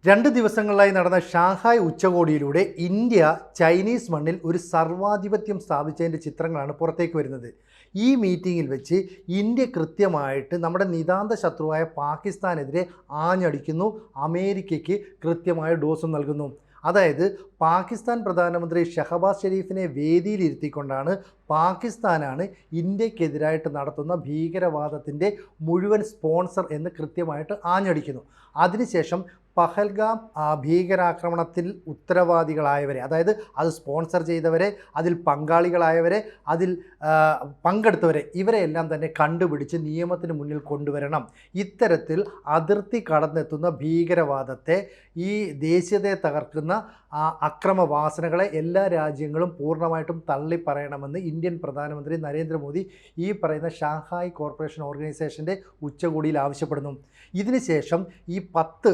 2 ദിവസങ്ങളിലായി നടന്ന Shanghai ഉച്ചകോടിയിലൂടെ India Chinese മണ്ണിൽ ഒരു സർവാധിപത്യം സ്ഥാപിച്ചതിൻ്റെ ചിത്രങ്ങളാണ് പുറത്തേക്ക് വരുന്നത്. ഈ മീറ്റിങ്ങിൽ വെച്ച് ഇന്ത്യ കൃത്യമായിട്ട് നമ്മുടെ നിതാന്ത ശത്രുവായ പാകിസ്ഥാനെതിരെ ആഞ്ഞടിക്കുന്നു, അമേരിക്കയ്ക്ക് കൃത്യമായ ഡോസും നൽകുന്നു. അതായത് പാകിസ്ഥാൻ പ്രധാനമന്ത്രി ഷഹബാസ് ഷെരീഫിനെ വേദിയിലിരുത്തിക്കൊണ്ടാണ് പാകിസ്ഥാനാണ് ഇന്ത്യക്കെതിരായിട്ട് നടത്തുന്ന ഭീകരവാദത്തിൻ്റെ മുഴുവൻ സ്പോൺസർ എന്ന് കൃത്യമായിട്ട് ആഞ്ഞടിക്കുന്നു. അതിനുശേഷം പഹൽഗാം ഭീകരാക്രമണത്തിൽ ഉത്തരവാദികളായവരെ, അതായത് അത് സ്പോൺസർ ചെയ്തവരെ, അതിൽ പങ്കാളികളായവരെ, അതിൽ പങ്കെടുത്തവരെ, ഇവരെയെല്ലാം തന്നെ കണ്ടുപിടിച്ച് നിയമത്തിന് മുന്നിൽ കൊണ്ടുവരണം. ഇത്തരത്തിൽ അതിർത്തി കടന്നെത്തുന്ന ഭീകരവാദത്തെ, ഈ ദേശീയതയെ തകർക്കുന്ന അക്രമവാസനകളെ എല്ലാ രാജ്യങ്ങളും പൂർണ്ണമായിട്ടും തള്ളിപ്പറയണമെന്ന് ഇന്ത്യൻ പ്രധാനമന്ത്രി നരേന്ദ്രമോദി ഈ പറയുന്ന ഷാങ്ഹായ് കോർപ്പറേഷൻ ഓർഗനൈസേഷൻ്റെ ഉച്ചകോടിയിൽ ആവശ്യപ്പെടുന്നു. ഇതിനുശേഷം ഈ 10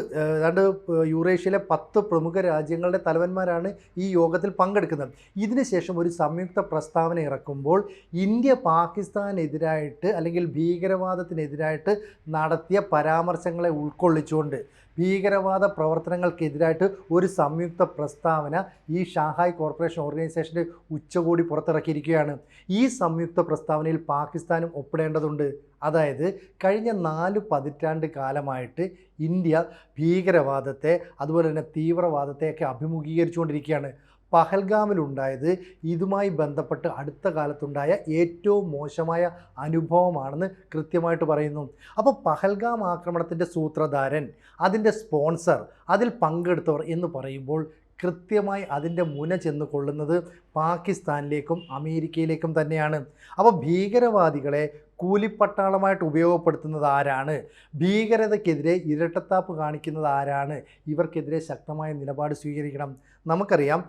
യൂറേഷ്യയിലെ 10 പ്രമുഖ രാജ്യങ്ങളുടെ തലവന്മാരാണ് ഈ യോഗത്തിൽ പങ്കെടുക്കുന്നത്. ഇതിനുശേഷം ഒരു സംയുക്ത പ്രസ്താവന ഇറക്കുമ്പോൾ ഇന്ത്യ പാകിസ്ഥാനെതിരായിട്ട് അല്ലെങ്കിൽ ഭീകരവാദത്തിനെതിരായിട്ട് നടത്തിയ പരാമർശങ്ങളെ ഉൾക്കൊള്ളിച്ചുകൊണ്ട് ഭീകരവാദ പ്രവർത്തനങ്ങൾക്കെതിരായിട്ട് ഒരു സംയുക്ത പ്രസ്താവന ഈ ഷാങ്ഹായ് കോർപ്പറേഷൻ ഓർഗനൈസേഷൻ്റെ ഉച്ചകോടി പുറത്തിറക്കിയിരിക്കുകയാണ്. ഈ സംയുക്ത പ്രസ്താവനയിൽ പാകിസ്ഥാനും ഒപ്പിടേണ്ടതുണ്ട്. അതായത് കഴിഞ്ഞ 4 പതിറ്റാണ്ട് കാലമായിട്ട് ഇന്ത്യ ഭീകരവാദത്തെ, അതുപോലെ തന്നെ തീവ്രവാദത്തെയൊക്കെ അഭിമുഖീകരിച്ചുകൊണ്ടിരിക്കുകയാണ്. പഹൽഗാമിലുണ്ടായത് ഇതുമായി ബന്ധപ്പെട്ട് അടുത്ത കാലത്തുണ്ടായ ഏറ്റവും മോശമായ അനുഭവമാണെന്ന് കൃത്യമായിട്ട് പറയുന്നു. അപ്പോൾ പഹൽഗാം ആക്രമണത്തിൻ്റെ സൂത്രധാരൻ, അതിൻ്റെ സ്പോൺസർ, അതിൽ പങ്കെടുത്തവർ എന്ന് പറയുമ്പോൾ കൃത്യമായി അതിൻ്റെ മുന ചെന്ന് കൊള്ളുന്നത് പാകിസ്ഥാനിലേക്കും അമേരിക്കയിലേക്കും തന്നെയാണ്. അപ്പോൾ ഭീകരവാദികളെ കൂലിപ്പട്ടാളമായിട്ട് ഉപയോഗപ്പെടുത്തുന്നത് ആരാണ്? ഭീകരതയ്ക്കെതിരെ ഇരട്ടത്താപ്പ് കാണിക്കുന്നത് ആരാണ്? ഇവർക്കെതിരെ ശക്തമായ നിലപാട് സ്വീകരിക്കണം. നമുക്കറിയാം,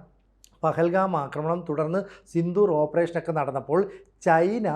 പഹൽഗാം ആക്രമണം തുടർന്ന് സിന്ദൂർ ഓപ്പറേഷനൊക്കെ നടന്നപ്പോൾ ചൈന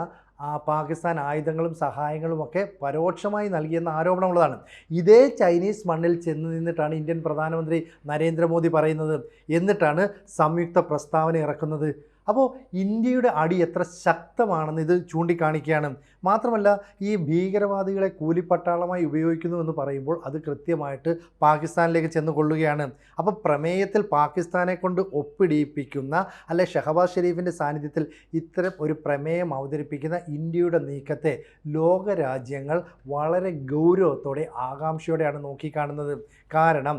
പാകിസ്ഥാൻ ആയുധങ്ങളും സഹായങ്ങളുമൊക്കെ പരോക്ഷമായി നൽകിയെന്ന ആരോപണമുള്ളതാണ്. ഇതേ ചൈനീസ് മണ്ണിൽ ചെന്ന് നിന്നിട്ടാണ് ഇന്ത്യൻ പ്രധാനമന്ത്രി നരേന്ദ്രമോദി പറയുന്നത്. എന്നിട്ടാണ് സംയുക്ത പ്രസ്താവന ഇറക്കുന്നത്. അപ്പോൾ ഇന്ത്യയുടെ അടി എത്ര ശക്തമാണെന്ന് ഇത് ചൂണ്ടിക്കാണിക്കുകയാണ്. മാത്രമല്ല, ഈ ഭീകരവാദികളെ കൂലിപ്പട്ടാളമായി ഉപയോഗിക്കുന്നു എന്ന് പറയുമ്പോൾ അത് കൃത്യമായിട്ട് പാകിസ്ഥാനിലേക്ക് ചെന്ന് കൊള്ളുകയാണ്. അപ്പോൾ പ്രമേയത്തിൽ പാകിസ്ഥാനെ കൊണ്ട് ഒപ്പിടിയിപ്പിക്കുന്ന, അല്ലെ ഷഹബാസ് ഷെരീഫിൻ്റെ സാന്നിധ്യത്തിൽ ഇത്തരം ഒരു പ്രമേയം അവതരിപ്പിക്കുന്ന ഇന്ത്യയുടെ നീക്കത്തെ ലോകരാജ്യങ്ങൾ വളരെ ഗൗരവത്തോടെ, ആകാംക്ഷയോടെയാണ് നോക്കിക്കാണുന്നത്. കാരണം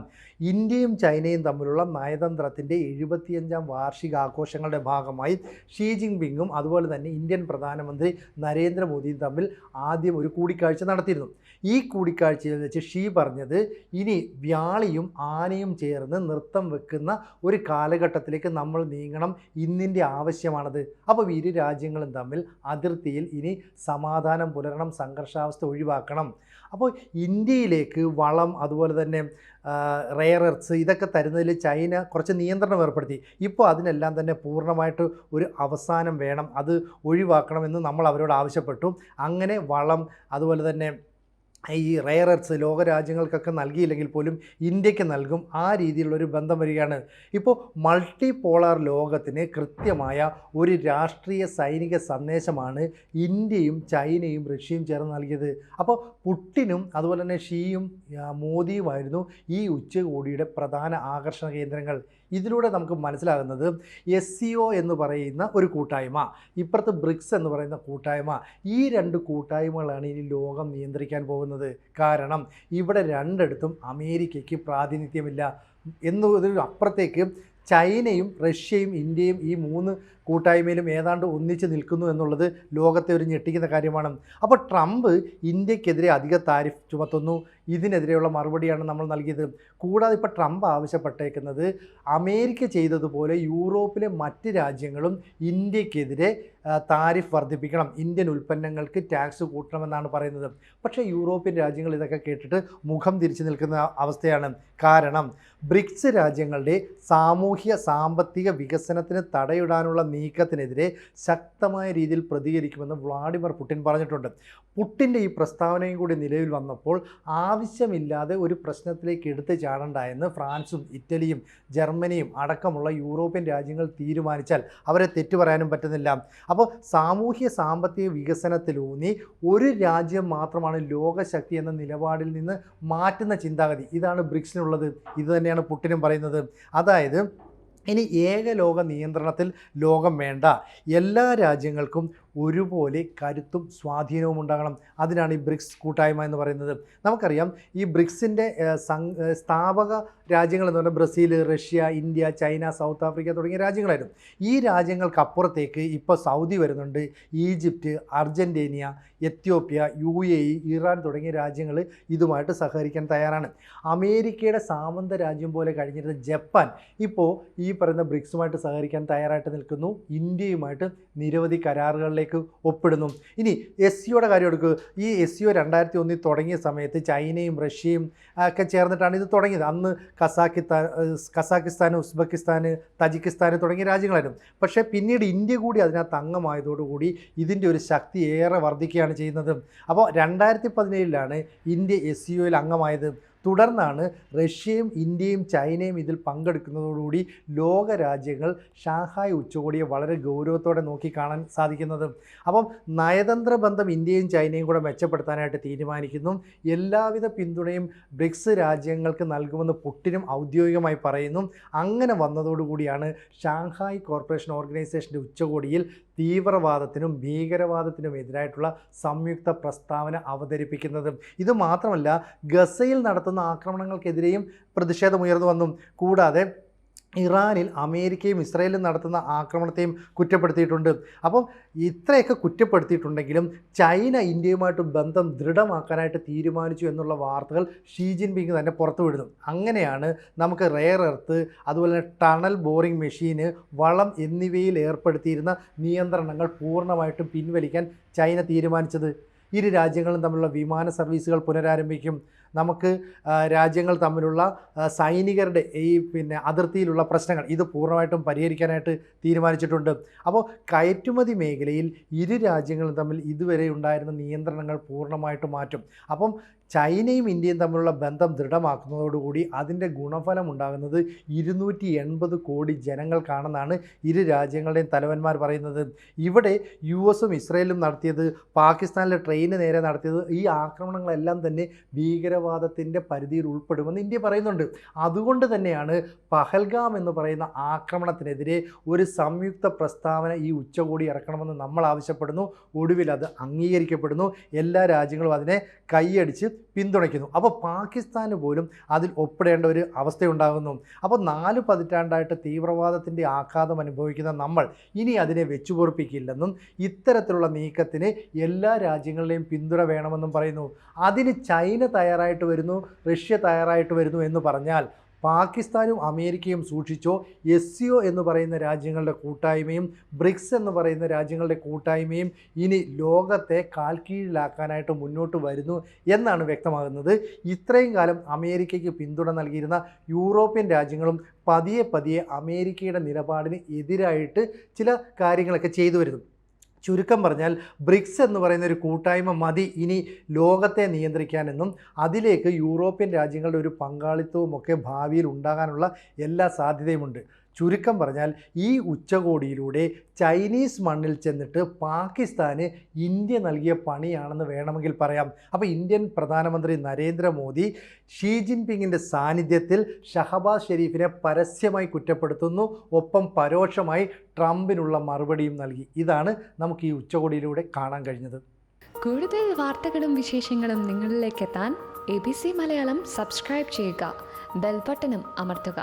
ഇന്ത്യയും ചൈനയും തമ്മിലുള്ള നയതന്ത്രത്തിൻ്റെ 75ാം വാർഷികാഘോഷങ്ങളുടെ ഭാഗമായി ഷീ ജിൻപിങ്ങും അതുപോലെ തന്നെ ഇന്ത്യൻ പ്രധാനമന്ത്രി നരേന്ദ്രമോദിയും തമ്മിൽ ആദ്യം ഒരു കൂടിക്കാഴ്ച നടത്തിയിരുന്നു. ഈ കൂടിക്കാഴ്ചയിൽ വെച്ച് ഷീ പറഞ്ഞത്, ഇനി വ്യാളിയും ആനയും ചേർന്ന് നൃത്തം വെക്കുന്ന ഒരു കാലഘട്ടത്തിലേക്ക് നമ്മൾ നീങ്ങണം, ഇന്നിൻ്റെ ആവശ്യമാണത്. അപ്പോൾ ഇരു രാജ്യങ്ങളും തമ്മിൽ അതിർത്തിയിൽ ഇനി സമാധാനം പുലരണം, സംഘർഷാവസ്ഥ ഒഴിവാക്കണം. അപ്പോൾ ഇന്ത്യയിലേക്ക് വളം, അതുപോലെ തന്നെ റെയർ എർത്ത്സ്, ഇതൊക്കെ തരുന്നതിൽ ചൈന കുറച്ച് നിയന്ത്രണം ഏർപ്പെടുത്തി. ഇപ്പോൾ അതിനെല്ലാം തന്നെ പൂർണ്ണമായിട്ട് ഒരു അവസാനം വേണം, അത് ഒഴിവാക്കണമെന്ന് നമ്മൾ അവരോട് ആവശ്യപ്പെട്ടു. അങ്ങനെ വളം, അതുപോലെ തന്നെ ഈ റെയർ എർത്ത്സ് ലോകരാജ്യങ്ങൾക്കൊക്കെ നൽകിയില്ലെങ്കിൽ പോലും ഇന്ത്യക്ക് നൽകും. ആ രീതിയിലുള്ളൊരു ബന്ധം വരികയാണ്. ഇപ്പോൾ മൾട്ടി പോളാർ ലോകത്തിന് കൃത്യമായ ഒരു രാഷ്ട്രീയ സൈനിക സന്ദേശമാണ് ഇന്ത്യയും ചൈനയും റഷ്യയും ചേർന്ന് നൽകിയത്. അപ്പോൾ പുടിനും അതുപോലെ തന്നെ ഷീയും മോദിയുമായിരുന്നു ഈ ഉച്ചകോടിയുടെ പ്രധാന ആകർഷണ കേന്ദ്രങ്ങൾ. ഇതിലൂടെ നമുക്ക് മനസ്സിലാകുന്നത് SCO എന്ന് പറയുന്ന ഒരു കൂട്ടായ്മ, ഇപ്പുറത്ത് ബ്രിക്സ് എന്ന് പറയുന്ന കൂട്ടായ്മ, ഈ 2 കൂട്ടായ്മകളാണ് ഇനി ലോകം നിയന്ത്രിക്കാൻ പോകുന്നത്. കാരണം ഇവിടെ രണ്ടിടത്തും അമേരിക്കയ്ക്ക് പ്രാതിനിധ്യമില്ല എന്നതിന് അപ്പുറത്തേക്ക് ചൈനയും റഷ്യയും ഇന്ത്യയും ഈ 3 കൂട്ടായ്മയിലും ഏതാണ്ട് ഒന്നിച്ച് നിൽക്കുന്നു എന്നുള്ളത് ലോകത്തെ ഒരു ഞെട്ടിക്കുന്ന കാര്യമാണ്. അപ്പോൾ ട്രംപ് ഇന്ത്യക്കെതിരെ അധിക താരിഫ് ചുമത്തുന്നു. ഇതിനെതിരെയുള്ള മറുപടിയാണ് നമ്മൾ നൽകിയത്. കൂടാതെ ഇപ്പോൾ ട്രംപ് ആവശ്യപ്പെട്ടേക്കുന്നത് അമേരിക്ക ചെയ്തതുപോലെ യൂറോപ്പിലെ മറ്റ് രാജ്യങ്ങളും ഇന്ത്യക്കെതിരെ താരിഫ് വർദ്ധിപ്പിക്കണം, ഇന്ത്യൻ ഉൽപ്പന്നങ്ങൾക്ക് ടാക്സ് കൂട്ടണമെന്നാണ് പറയുന്നത്. പക്ഷേ യൂറോപ്യൻ രാജ്യങ്ങൾ ഇതൊക്കെ കേട്ടിട്ട് മുഖം തിരിച്ചു നിൽക്കുന്ന അവസ്ഥയാണ്. കാരണം ബ്രിക്സ് രാജ്യങ്ങളുടെ സാമൂഹ്യ സാമ്പത്തിക വികസനത്തിന് തടയിടാനുള്ള നീക്കത്തിനെതിരെ ശക്തമായ രീതിയിൽ പ്രതികരിക്കുമെന്ന് വ്ളാഡിമിർ പുടിൻ പറഞ്ഞിട്ടുണ്ട്. പുടിൻ്റെ ഈ പ്രസ്താവനയും കൂടി നിലവിൽ വന്നപ്പോൾ ആവശ്യമില്ലാതെ ഒരു പ്രശ്നത്തിലേക്ക് എടുത്തു ചാടണ്ട എന്ന് ഫ്രാൻസും ഇറ്റലിയും ജർമ്മനിയും അടക്കമുള്ള യൂറോപ്യൻ രാജ്യങ്ങൾ തീരുമാനിച്ചാൽ അവരെ തെറ്റു പറയാനും പറ്റുന്നില്ല. അപ്പോൾ സാമൂഹ്യ സാമ്പത്തിക വികസനത്തിലൂന്നി ഒരു രാജ്യം മാത്രമാണ് ലോകശക്തി എന്ന നിലപാടിൽ നിന്ന് മാറ്റുന്ന ചിന്താഗതി, ഇതാണ് ബ്രിക്സിനുള്ളത്. ഇത് തന്നെയാണ് പുടിനും പറയുന്നത്. അതായത് ഇനി ഏകലോക നിയന്ത്രണത്തിൽ ലോകം വേണ്ട, എല്ലാ രാജ്യങ്ങൾക്കും ഒരുപോലെ കരുത്തും സ്വാധീനവും ഉണ്ടാകണം. അതിനാണ് ഈ ബ്രിക്സ് കൂട്ടായ്മ എന്ന് പറയുന്നത്. നമുക്കറിയാം ഈ ബ്രിക്സിൻ്റെ സ്ഥാപക രാജ്യങ്ങൾ എന്ന് പറഞ്ഞാൽ Brazil, Russia, India, China, south Africa തുടങ്ങിയ രാജ്യങ്ങളായിരുന്നു. ഈ രാജ്യങ്ങൾക്കപ്പുറത്തേക്ക് ഇപ്പോൾ സൗദി വരുന്നുണ്ട്, Egypt, Argentina, Ethiopia, UAE, Iran തുടങ്ങിയ രാജ്യങ്ങൾ ഇതുമായിട്ട് സഹകരിക്കാൻ തയ്യാറാണ്. അമേരിക്കയുടെ സാമന്ത രാജ്യം പോലെ കഴിഞ്ഞിരുന്ന ജപ്പാൻ ഇപ്പോൾ ഈ പറയുന്ന ബ്രിക്സുമായിട്ട് സഹകരിക്കാൻ തയ്യാറായിട്ട് നിൽക്കുന്നു. ഇന്ത്യയുമായിട്ട് നിരവധി കരാറുകളിലേക്ക് ഒപ്പിടുന്നു. ഇനി SCOയുടെ കാര്യം എടുക്കുക. ഈ SCO 2001 തുടങ്ങിയ സമയത്ത് ചൈനയും റഷ്യയും ഒക്കെ ചേർന്നിട്ടാണ് ഇത് തുടങ്ങിയത്. അന്ന് കസാക്കിസ്ഥാൻ, ഉസ്ബെക്കിസ്ഥാൻ, തജിക്കിസ്ഥാൻ തുടങ്ങിയ രാജ്യങ്ങളായിരുന്നു. പക്ഷേ പിന്നീട് ഇന്ത്യ കൂടി അതിനകത്ത് അംഗമായതോടുകൂടി ഇതിൻ്റെ ഒരു ശക്തി ഏറെ വർദ്ധിക്കുകയാണ് ചെയ്യുന്നത്. അപ്പോൾ 2017 ഇന്ത്യ SCOയിൽ അംഗമായത്. തുടർന്നാണ് റഷ്യയും ഇന്ത്യയും ചൈനയും ഇതിൽ പങ്കെടുക്കുന്നതോടുകൂടി ലോകരാജ്യങ്ങൾ ഷാങ്ഹായ് ഉച്ചകോടിയെ വളരെ ഗൗരവത്തോടെ നോക്കിക്കാണാൻ സാധിക്കുന്നത്. അപ്പം നയതന്ത്ര ബന്ധം ഇന്ത്യയും ചൈനയും കൂടെ മെച്ചപ്പെടുത്താനായിട്ട് തീരുമാനിക്കുന്നു. എല്ലാവിധ പിന്തുണയും ബ്രിക്സ് രാജ്യങ്ങൾക്ക് നൽകുമെന്ന് പുടിനും ഔദ്യോഗികമായി പറയുന്നു. അങ്ങനെ വന്നതോടുകൂടിയാണ് ഷാങ്ഹായ് കോർപ്പറേഷൻ ഓർഗനൈസേഷൻ്റെ ഉച്ചകോടിയിൽ തീവ്രവാദത്തിനും ഭീകരവാദത്തിനും എതിരായിട്ടുള്ള സംയുക്ത പ്രസ്താവന അവതരിപ്പിക്കുന്നത്. ഇത് മാത്രമല്ല, ഗസയിൽ നടത്തുന്ന ആക്രമണങ്ങൾക്കെതിരെയും പ്രതിഷേധമുയർന്നു വന്നു. കൂടാതെ ഇറാനിൽ അമേരിക്കയും ഇസ്രായേലും നടത്തുന്ന ആക്രമണത്തെയും കുറ്റപ്പെടുത്തിയിട്ടുണ്ട്. അപ്പം ഇത്രയൊക്കെ കുറ്റപ്പെടുത്തിയിട്ടുണ്ടെങ്കിലും ചൈന ഇന്ത്യയുമായിട്ട് ബന്ധം ദൃഢമാക്കാനായിട്ട് തീരുമാനിച്ചു എന്നുള്ള വാർത്തകൾ ഷീ ജിൻപിങ് തന്നെ പുറത്തുവിടുന്നു. അങ്ങനെയാണ് നമുക്ക് റെയർ എർത്ത്, അതുപോലെ തന്നെ ടണൽ ബോറിംഗ് മെഷീന്, വളം എന്നിവയിൽ ഏർപ്പെടുത്തിയിരുന്ന നിയന്ത്രണങ്ങൾ പൂർണ്ണമായിട്ടും പിൻവലിക്കാൻ ചൈന തീരുമാനിച്ചത്. ഇരു രാജ്യങ്ങളും തമ്മിലുള്ള വിമാന സർവീസുകൾ പുനരാരംഭിക്കും. നമുക്ക് രാജ്യങ്ങൾ തമ്മിലുള്ള സൈനികരുടെ ഈ അതിർത്തിയിലുള്ള പ്രശ്നങ്ങൾ ഇത് പൂർണ്ണമായിട്ടും പരിഹരിക്കാനായിട്ട് തീരുമാനിച്ചിട്ടുണ്ട്. അപ്പോൾ കയറ്റുമതി മേഖലയിൽ ഇരു രാജ്യങ്ങളും തമ്മിൽ ഇതുവരെ ഉണ്ടായിരുന്ന നിയന്ത്രണങ്ങൾ പൂർണ്ണമായിട്ടും മാറ്റും. അപ്പം ചൈനയും ഇന്ത്യയും തമ്മിലുള്ള ബന്ധം ദൃഢമാക്കുന്നതോടുകൂടി അതിൻ്റെ ഗുണഫലം ഉണ്ടാകുന്നത് 280 കോടി ജനങ്ങൾക്കാണെന്നാണ് ഇരു രാജ്യങ്ങളുടെയും തലവന്മാർ പറയുന്നത്. ഇവിടെ US-ഉം ഇസ്രായേലും നടത്തിയത്, പാകിസ്ഥാനിലെ ട്രെയിന് നേരെ നടത്തിയത്, ഈ ആക്രമണങ്ങളെല്ലാം തന്നെ ഭീകരവാദത്തിൻ്റെ പരിധിയിൽ ഉൾപ്പെടുമെന്ന് ഇന്ത്യ പറയുന്നുണ്ട്. അതുകൊണ്ട് തന്നെയാണ് പഹൽഗാം എന്ന് പറയുന്ന ആക്രമണത്തിനെതിരെ ഒരു സംയുക്ത പ്രസ്താവന ഈ ഉച്ചകോടി ഇറക്കണമെന്ന് നമ്മൾ ആവശ്യപ്പെടുന്നു. ഒടുവിൽ അത് അംഗീകരിക്കപ്പെടുന്നു. എല്ലാ രാജ്യങ്ങളും അതിനെ കൈയടിച്ച് പിന്തുണയ്ക്കുന്നു. അപ്പോൾ പാകിസ്ഥാന് പോലും അതിൽ ഒപ്പിടേണ്ട ഒരു അവസ്ഥയുണ്ടാകുന്നു. അപ്പോൾ 4 പതിറ്റാണ്ടായിട്ട് തീവ്രവാദത്തിൻ്റെ ആഘാതം അനുഭവിക്കുന്ന നമ്മൾ ഇനി അതിനെ വെച്ചുപൊറുപ്പിക്കില്ലെന്നും ഇത്തരത്തിലുള്ള നീക്കത്തിന് എല്ലാ രാജ്യങ്ങളുടെയും പിന്തുണ വേണമെന്നും പറയുന്നു. അതിന് ചൈന തയ്യാറായിട്ട് വരുന്നു, റഷ്യ തയ്യാറായിട്ട് വരുന്നു എന്ന് പറഞ്ഞാൽ പാകിസ്ഥാനും അമേരിക്കയും സൂക്ഷിച്ചോ. SCO എന്ന് പറയുന്ന രാജ്യങ്ങളുടെ കൂട്ടായ്മയും ബ്രിക്സ് എന്ന് പറയുന്ന രാജ്യങ്ങളുടെ കൂട്ടായ്മയും ഇനി ലോകത്തെ കാൽക്കീഴിലാക്കാനായിട്ട് മുന്നോട്ട് വരുന്നു എന്നാണ് വ്യക്തമാകുന്നത്. ഇത്രയും കാലം അമേരിക്കയ്ക്ക് പിന്തുണ നൽകിയിരുന്ന യൂറോപ്യൻ രാജ്യങ്ങളും പതിയെ അമേരിക്കയുടെ നിലപാടിന് എതിരായിട്ട് ചില കാര്യങ്ങളൊക്കെ ചെയ്തു വരുന്നു. ചുരുക്കം പറഞ്ഞാൽ ബ്രിക്സ് എന്ന് പറയുന്ന ഒരു കൂട്ടായ്മ മതി ഇനി ലോകത്തെ നിയന്ത്രിക്കാനെന്നും അതിലേക്ക് യൂറോപ്യൻ രാജ്യങ്ങളുടെ ഒരു പങ്കാളിത്തവും ഒക്കെ ഭാവിയിൽ ഉണ്ടാകാനുള്ള എല്ലാ സാധ്യതയുമുണ്ട്. ചുരുക്കം പറഞ്ഞാൽ ഈ ഉച്ചകോടിയിലൂടെ ചൈനീസ് മണ്ണിൽ ചെന്നിട്ട് പാകിസ്ഥാന് ഇന്ത്യ നൽകിയ പണിയാണെന്ന് വേണമെങ്കിൽ പറയാം. അപ്പോൾ ഇന്ത്യൻ പ്രധാനമന്ത്രി നരേന്ദ്രമോദി ഷീ ജിൻപിങ്ങിൻ്റെ സാന്നിധ്യത്തിൽ ഷഹബാസ് ഷെരീഫിനെ പരസ്യമായി കുറ്റപ്പെടുത്തുന്നു. ഒപ്പം പരോക്ഷമായി ട്രംപിനുള്ള മറുപടിയും നൽകി. ഇതാണ് നമുക്ക് ഈ ഉച്ചകോടിയിലൂടെ കാണാൻ കഴിഞ്ഞത്. കൂടുതൽ വാർത്തകളും വിശേഷങ്ങളും നിങ്ങളിലേക്ക് എത്താൻ ABC മലയാളം സബ്സ്ക്രൈബ് ചെയ്യുക, ബെൽ ബട്ടണും അമർത്തുക.